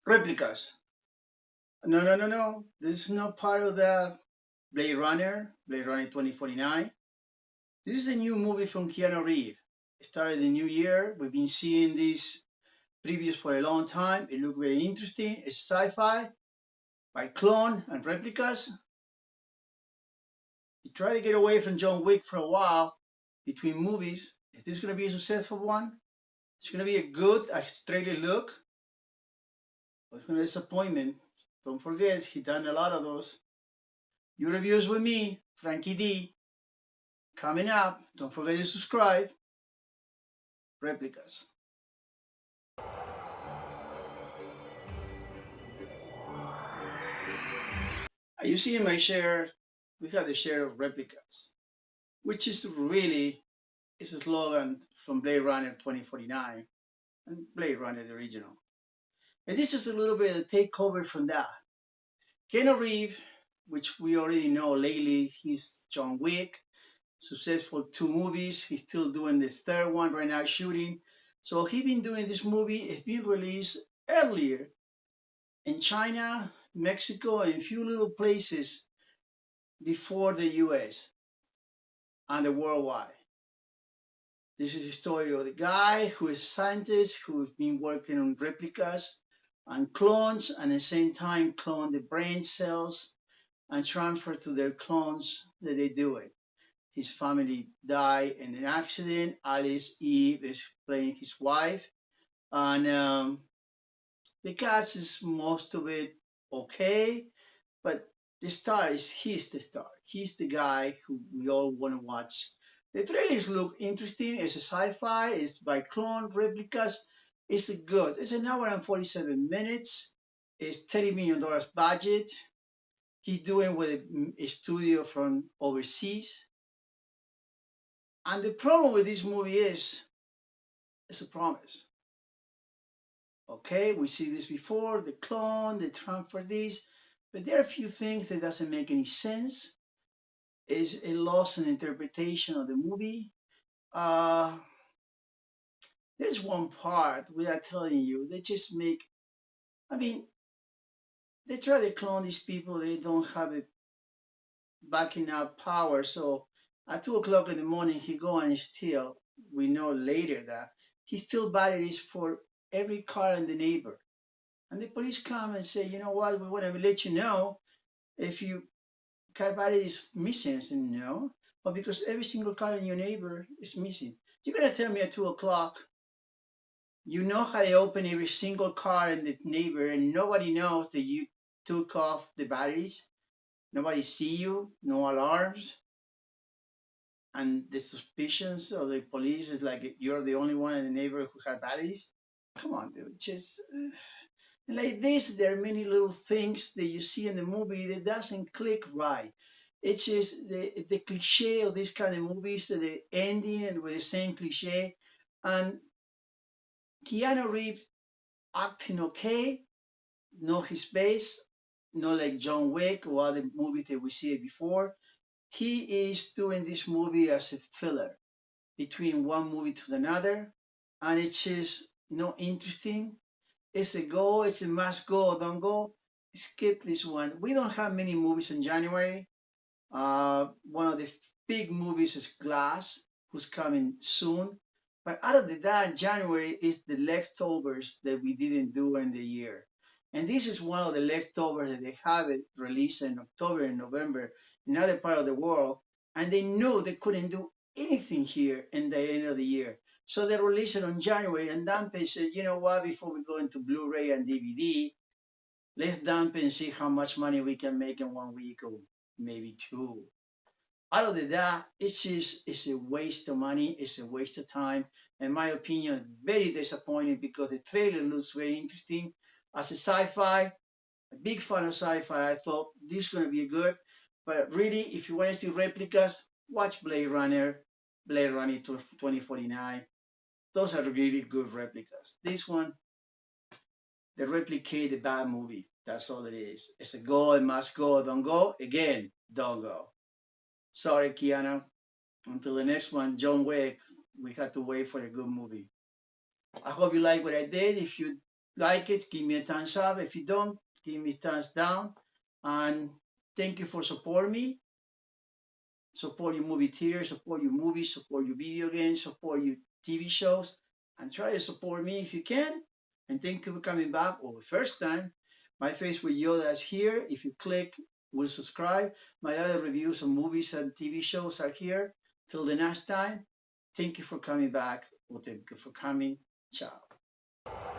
Replicas. No, no, no, no. This is not part of the Blade Runner 2049. This is a new movie from Keanu Reeves. It started the new year. We've been seeing these previews for a long time. It looked very interesting. It's sci-fi by clone and replicas. He tried to get away from John Wick for a while between movies. Is this going to be a successful one? It's going to be a good Australian look. But it's going to be a disappointment. Don't forget, he done a lot of those. Your reviews with me, Frankie D. Coming up. Don't forget to subscribe. Replicas. You see in my share, we have the share of replicas, which is really is a slogan from Blade Runner 2049 and Blade Runner the original. And this is a little bit of a takeover from that. Keanu Reeves, which we already know lately, he's John Wick, successful 2 movies. He's still doing the third one right now, shooting. So he's been doing this movie. It's been released earlier in China, Mexico, and a few little places before the US and the worldwide. This is the story of the guy who is a scientist who's been working on replicas and clones, and at the same time clone the brain cells and transfer to their clones that they do it. His family died in an accident. Alice Eve is playing his wife, and the cast is most of it okay, but the star is he's the star. He's the guy who we all want to watch. The trailers look interesting. It's a sci-fi. It's by clone replicas. It's a good. It's an hour and 47 minutes. It's $30 million budget. He's doing with a studio from overseas. And the problem with this movie is it's a promise. Okay, we see this before, the clone, the transfer this, but there are a few things that doesn't make any sense. Is a loss in interpretation of the movie. There's one part without telling you, they just make, I mean, they try to clone these people, they don't have a backing up power. So at 2 o'clock in the morning, he go and steal. We know later that he steal batteries for every car in the neighbor. And the police come and say, you know what, we want to let you know if your car battery is missing. I said, no, but because every single car in your neighbor is missing. You're going to tell me at 2 o'clock, you know how to open every single car in the neighbor and nobody knows that you took off the batteries? Nobody see you, no alarms, and the suspicions of the police is like you're the only one in the neighborhood who had batteries? Come on, dude, just like this, there are many little things that you see in the movie that doesn't click right. It's just the cliche of these kind of movies, that the ending and with the same cliche, and Keanu Reeves acting okay, not his base, not like John Wick or other movies that we see before. He is doing this movie as a filler between one movie to another, and it's just not interesting. It's a go, it's a must go, don't go. Skip this one. We don't have many movies in January. One of the big movies is Glass, who's coming soon. But other than that, January is the leftovers that we didn't do in the year. And this is one of the leftovers that they have it released in October and November in other part of the world. And they knew they couldn't do anything here in the end of the year. So they released it on January, and Dampe said, you know what, before we go into Blu-ray and DVD, let's dump and see how much money we can make in 1 week or maybe two. Other than that, it's a waste of money, it's a waste of time. In my opinion, very disappointing because the trailer looks very interesting. As a sci-fi, a big fan of sci-fi, I thought this is going to be good. But really, if you want to see replicas, watch Blade Runner 2049. Those are really good replicas. This one, they replicate the bad movie. That's all it is. It's a go, it must go, don't go. Again, don't go. Sorry, Keanu. Until the next one, John Wick, we had to wait for a good movie. I hope you like what I did. If you like it, give me a thumbs up. If you don't, give me a thumbs down. And thank you for supporting me. Support your movie theater, support your movies, support your video games, support your TV shows, and try to support me if you can. And thank you for coming back. Or the first time, my face with Yoda is here. If you click, will subscribe. My other reviews of movies and TV shows are here. Till the next time, thank you for coming back. Or thank you for coming. Ciao.